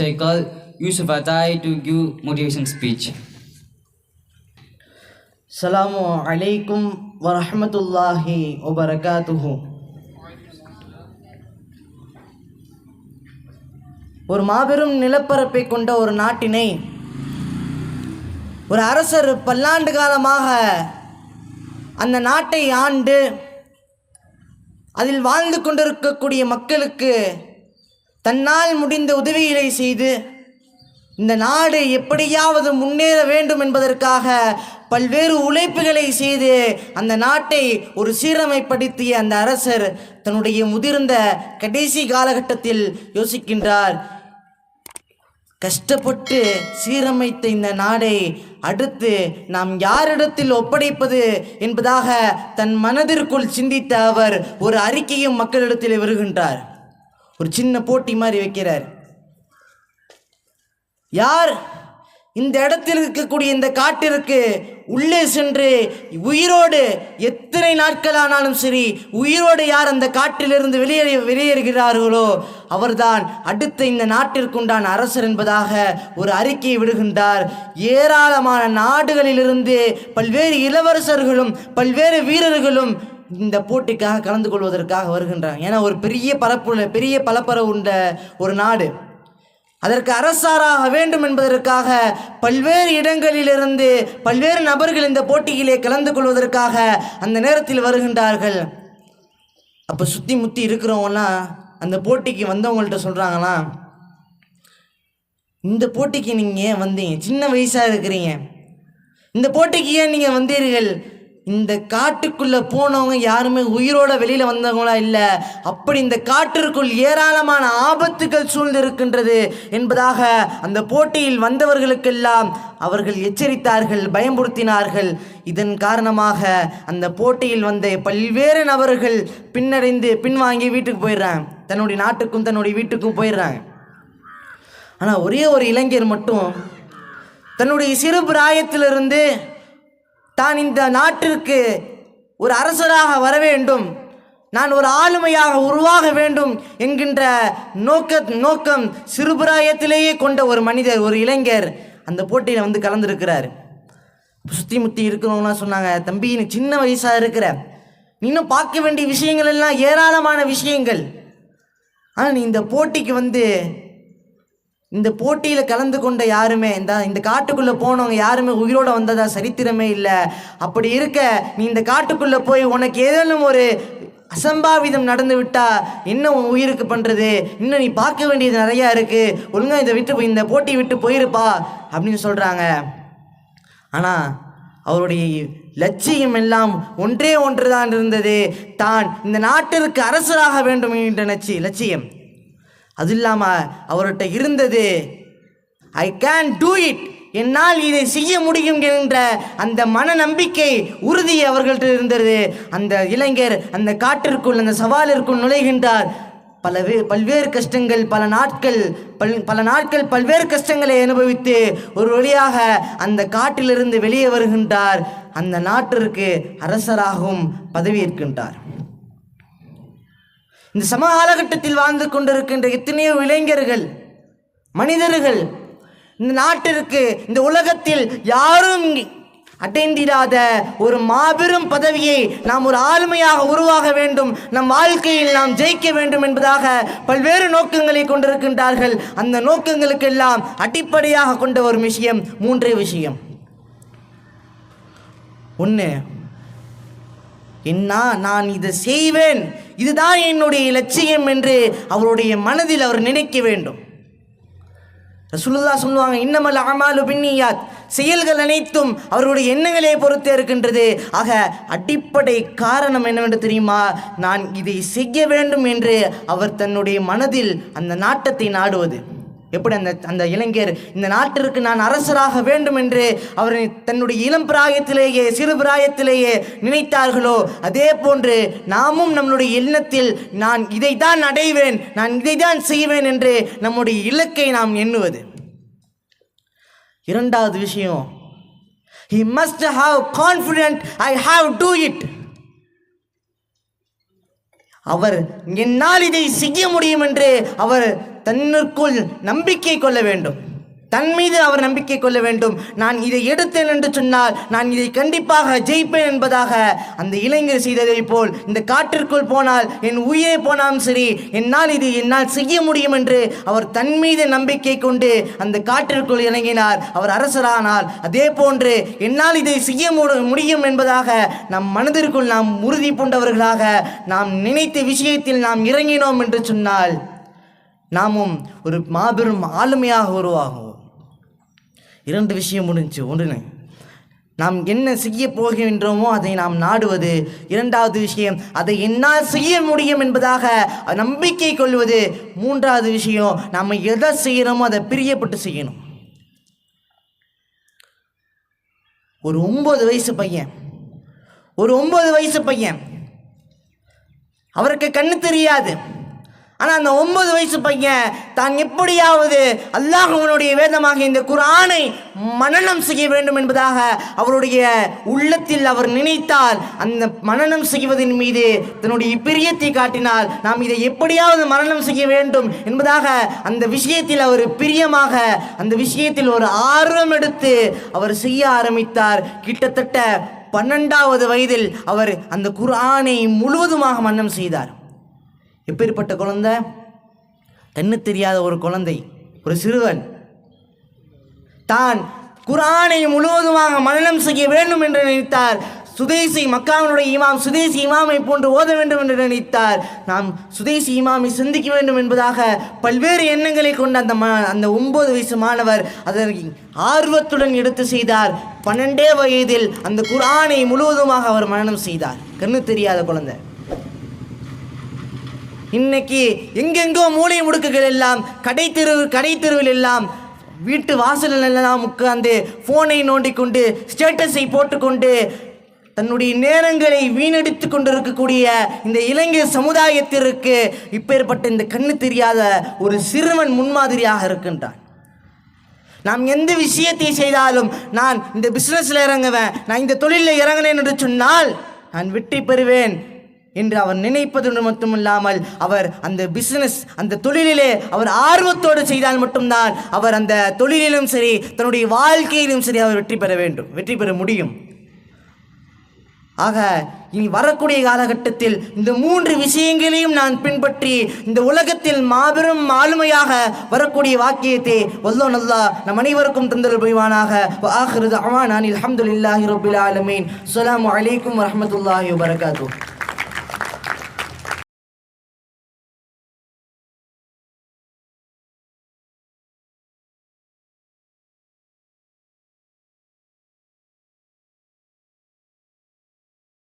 I call Yusuf Atai to give motivation speech. Assalamu alaikum wa rahmatullahi wa barakatuhu. ஒரு மாபெரும் நிலப்பரப்பை கொண்ட ஒரு நாட்டினை ஒரு அரசர் பல்லாண்டு காலமாக அந்த நாட்டை ஆண்டு அதில் வாழ்ந்து கொண்டிருக்கக்கூடிய மக்களுக்கு தன்னால் முடிந்த உதவிகளை செய்து இந்த நாடு எப்படியாவது முன்னேற வேண்டும் என்பதற்காக பல்வேறு உழைப்புகளை செய்து அந்த நாட்டை ஒரு சீரமைப்படுத்திய அந்த அரசர் தன்னுடைய முதிர்ந்த கடைசி காலகட்டத்தில் யோசிக்கின்றார், கஷ்டப்பட்டு சீரமைத்த இந்த நாடை அடுத்து நாம் யாரிடத்தில் ஒப்படைப்பது என்பதாக தன் மனதிற்குள் சிந்தித்த அவர் ஒரு அறிக்கையும் மக்களிடத்தில் வருகின்றார். ஒரு சின்ன போட்டி மாதிரி வைக்கிறார். யார் இந்த இடத்தில் இருக்கக்கூடிய இந்த காட்டிற்கு உள்ளே சென்று உயிரோடு எத்தனை நாட்களானாலும் சரி உயிரோடு யார் அந்த காட்டிலிருந்து வெளியேறுகிறார்களோ அவர்தான் அடுத்த இந்த நாட்டிற்குண்டான அரசர் என்பதாக ஒரு அறிக்கையை விடுகின்றார். ஏராளமான நாடுகளிலிருந்து பல்வேறு இளவரசர்களும் பல்வேறு வீரர்களும் இந்த போட்டிக்காக கலந்து கொள்வதற்காக வருகின்றாங்க. ஏன்னா ஒரு பெரிய பலப்பரவு உண்ட ஒரு நாடு, அதற்கு அரசாராக வேண்டும் என்பதற்காக பல்வேறு இடங்களிலிருந்து பல்வேறு நபர்கள் இந்த போட்டியிலே கலந்து கொள்வதற்காக அந்த நேரத்தில் வருகின்றார்கள். அப்போ சுற்றி முற்றி இருக்கிறவங்கலாம் அந்த போட்டிக்கு வந்தவங்கள்ட்ட சொல்கிறாங்களாம், இந்த போட்டிக்கு நீங்கள் ஏன் வந்தீங்க? சின்ன வயசாக இருக்கிறீங்க, இந்த போட்டிக்கு ஏன் நீங்கள் வந்தீர்கள்? இந்த காட்டுக்குள்ளே போனவங்க யாருமே உயிரோட வெளியில் வந்தவங்களா இல்லை, அப்படி இந்த காட்டிற்குள் ஏராளமான ஆபத்துகள் சூழ்ந்திருக்கின்றது என்பதாக அந்த போட்டியில் வந்தவர்களுக்கெல்லாம் அவர்கள் எச்சரித்தார்கள், பயமுறுத்தினார்கள். இதன் காரணமாக அந்த போட்டியில் வந்த பல்வேறு நபர்கள் பின்வாங்கி வீட்டுக்கு போயிடுறாங்க, தன்னுடைய நாட்டுக்கும் தன்னுடைய வீட்டுக்கும் போயிடுறாங்க. ஆனால் ஒரே ஒரு இளைஞர் மட்டும் தன்னுடைய சிறு பிராயத்திலிருந்து தான் இந்த நாட்டிற்கு ஒரு அரசராக வர வேண்டும், நான் ஒரு ஆளுமையாக உருவாக வேண்டும் என்கின்ற நோக்கம் சிறுபிராயத்திலேயே கொண்ட ஒரு மனிதர், ஒரு இளைஞர் அந்த போட்டியில் வந்து கலந்துருக்கிறார். சுற்றி முற்றி இருக்கிறவங்களாம் சொன்னாங்க, தம்பி நீ சின்ன வயசாக இருக்கிற, நீ இன்னும் பார்க்க வேண்டிய விஷயங்கள் எல்லாம் ஏராளமான விஷயங்கள், ஆனால் நீ இந்த போட்டிக்கு வந்து இந்த போட்டியில் கலந்து கொண்ட யாருமே இந்த காட்டுக்குள்ளே போனவங்க யாருமே உயிரோடு வந்ததா சரித்திரமே இல்லை. அப்படி இருக்க நீ இந்த காட்டுக்குள்ளே போய் உனக்கு ஏதேனும் ஒரு அசம்பாவிதம் நடந்து விட்டா என்ன உன் உயிருக்கு பண்ணுறது? இன்னும் நீ பார்க்க வேண்டியது நிறையா இருக்குது, ஒழுங்காக இந்த போட்டி விட்டு போயிருப்பா அப்படின்னு சொல்கிறாங்க. ஆனால் அவருடைய லட்சியம் எல்லாம் ஒன்று தான் இருந்தது, தான் இந்த நாட்டிற்கு அரசராக வேண்டும் என்கின்ற லட்சியம். அது இல்லாமல் அவர்கிட்ட இருந்தது ஐ கேன் டூ இட், என்னால் இதை செய்ய முடியும் என்ற அந்த மன நம்பிக்கை, உறுதி அவர்கள்ட்ட இருந்தது. அந்த இளைஞர் அந்த காட்டிற்குள் அந்த சவாலிற்குள் நுழைகின்றார். பல்வேறு கஷ்டங்கள், பல நாட்கள் பல்வேறு கஷ்டங்களை அனுபவித்து ஒரு வழியாக அந்த காட்டிலிருந்து வெளியே வருகின்றார். அந்த நாட்டிற்கு அரசராகவும் பதவியேற்கின்றார். இந்த சமகாலகட்டத்தில் வாழ்ந்து கொண்டிருக்கின்ற எத்தனையோ இளைஞர்கள், மனிதர்கள் இந்த நாட்டிற்கு, இந்த உலகத்தில் யாரும் அடைந்திடாத ஒரு மாபெரும் பதவியை நாம் ஒரு ஆளுமையாக உருவாக வேண்டும், நம் வாழ்க்கையில் நாம் ஜெயிக்க வேண்டும் என்பதாக பல்வேறு நோக்கங்களை கொண்டிருக்கின்றார்கள். அந்த நோக்கங்களுக்கெல்லாம் அடிப்படையாக கொண்ட ஒரு விஷயம், மூன்றே விஷயம். ஒன்று, நான் இதை செய்வேன், இதுதான் என்னுடைய லட்சியம் என்று அவருடைய மனதில் அவர் நினைக்க வேண்டும். ரசூலுல்லாஹ் சொல்லுவாங்க, இன்னமல் அமாலு பின்னியாத், செயல்கள் அனைத்தும் அவர்களுடைய எண்ணங்களை பொறுத்தே இருக்கின்றது. ஆக அடிப்படை காரணம் என்னவென்று தெரியுமா? நான் இதை செய்ய வேண்டும் என்று அவர் தன்னுடைய மனதில் அந்த நாட்டத்தை நாடுவது. எப்படி அந்த இளைஞர் இந்த நாட்டிற்கு நான் அரசராக வேண்டும் என்று அவர் தன்னுடைய இளம் பிராயத்திலேயே சிறு பிராயத்திலேயே நினைத்தார்களோ, அதே போன்று நாமும் நம்முடைய எண்ணத்தில் நான் இதைத்தான் அடைவேன், நான் இதைத்தான் செய்வேன் என்று நம்முடைய இலக்கை நாம் எண்ணுவது. இரண்டாவது விஷயம், he must have confidence, I have do it. அவர் என்னால் இதை செய்ய முடியும் என்று அவர் தன்னுக்குள் நம்பிக்கை கொள்ள வேண்டும், தன் மீது அவர் நம்பிக்கை கொள்ள வேண்டும். நான் இதை எடுத்தேன் என்று சொன்னால் நான் இதை கண்டிப்பாக ஜெயிப்பேன் என்பதாக அந்த இளைஞர் செய்ததை போல் இந்த காட்டிற்குள் போனால் என் உயிரே போனாலும் சரி என்னால் செய்ய முடியும் என்று அவர் தன் மீது நம்பிக்கை கொண்டு அந்த காட்டிற்குள் இறங்கினார். அவர் அரசரானார். அதே போன்று என்னால் இதை செய்ய முடியும் என்பதாக நம் மனதிற்குள் நாம் உறுதி பூண்டவர்களாக நாம் நினைத்த விஷயத்தில் நாம் இறங்கினோம் என்று சொன்னால் நாமும் ஒரு மாபெரும் ஆளுமையாக உருவாகுவோம். 2 விஷயம் முடிஞ்சு. ஒன்று, நாம் என்ன செய்ய போகின்றோமோ அதை நாம் நாடுவது. 2வது விஷயம், அதை என்னால் செய்ய முடியும் என்பதாக நம்பிக்கை கொள்வது. 3வது விஷயம், நாம் எதை செய்கிறோமோ அதை பிரியப்பட்டு செய்யணும். ஒரு 9 வயசு பையன் அவருக்கு கண்ணு தெரியாது. ஆனால் அந்த 9 வயசு பையன் தான் எப்படியாவது அல்லாஹ்வுடைய வேதமாக இந்த குர்ஆனை மனனம் செய்ய வேண்டும் என்பதாக அவருடைய உள்ளத்தில் அவர் நினைத்தால் அந்த மனனம் செய்வதன் மீது தன்னுடைய பிரியத்தை காட்டினால் நாம் இதை எப்படியாவது மனனம் செய்ய வேண்டும் என்பதாக அந்த விஷயத்தில் அவர் பிரியமாக அந்த விஷயத்தில் ஒரு ஆர்வம் எடுத்து அவர் செய்ய ஆரம்பித்தார். கிட்டத்தட்ட 12வது வயதில் அவர் அந்த குர்ஆனை முழுவதுமாக மனனம் செய்தார். எப்பேற்பட்ட குழந்தை? கண்ணு தெரியாத ஒரு குழந்தை, ஒரு சிறுவன் தான் குர்ஆனை முழுவதுமாக மனனம் செய்ய வேண்டும் என்று நினைத்தார். மக்காவினுடைய இமாம் சுதேசி இமாமை போன்று ஓத வேண்டும் என்று நினைத்தார். நாம் சுதேசி இமாமை சிந்திக்க வேண்டும் என்பதாக பல்வேறு எண்ணங்களை கொண்ட அந்த 9 வயசு மாணவர் அதற்கு ஆர்வத்துடன் எடுத்து செய்தார். 12 வயதில் அந்த குர்ஆனை முழுவதுமாக அவர் மனனம் செய்தார். கண்ணு தெரியாத குழந்தை. இன்னைக்கு எங்கெங்கோ மூலை முடுக்குகள் எல்லாம் கடை தெருவில் எல்லாம் வீட்டு வாசலில் எல்லாம் உட்கார்ந்து ஃபோனை நோண்டிக்கொண்டு ஸ்டேட்டஸை போட்டுக்கொண்டு தன்னுடைய நேரங்களை வீணடித்து கொண்டிருக்கக்கூடிய இந்த இளைஞர் சமுதாயத்திற்கு இப்பேற்பட்ட இந்த கண்ணு தெரியாத ஒரு சிறுவன் முன்மாதிரியாக இருக்கின்றான். நாம் எந்த விஷயத்தை செய்தாலும் நான் இந்த பிஸ்னஸில் இறங்குவேன், நான் இந்த தொழிலில் இறங்கினேன் என்று சொன்னால் நான் வெற்றி பெறுவேன் என்று அவர் நினைப்பது மட்டுமில்லாமல் அவர் அந்த பிஸ்னஸ் அந்த தொழிலிலே அவர் ஆர்வத்தோடு செய்தால் மட்டும்தான் அவர் அந்த தொழிலிலும் சரி தன்னுடைய வாழ்க்கையிலும் சரி அவர் வெற்றி பெற முடியும். ஆக இனி வரக்கூடிய காலகட்டத்தில் இந்த 3 விஷயங்களையும் நான் பின்பற்றி இந்த உலகத்தில் மாபெரும் ஆளுமையாக வரக்கூடிய வாக்கியத்தை வல்லோன் அல்லாஹ் நம் அனைவருக்கும் தந்தருள் புரிவானாக. ஆகிரு தஅவானா அல்ஹம்துலில்லாஹி ரப்பில் ஆலமீன். அஸ்ஸலாமு அலைக்கும் வரஹ்மத்துல்லாஹி வபரகாத்துஹு.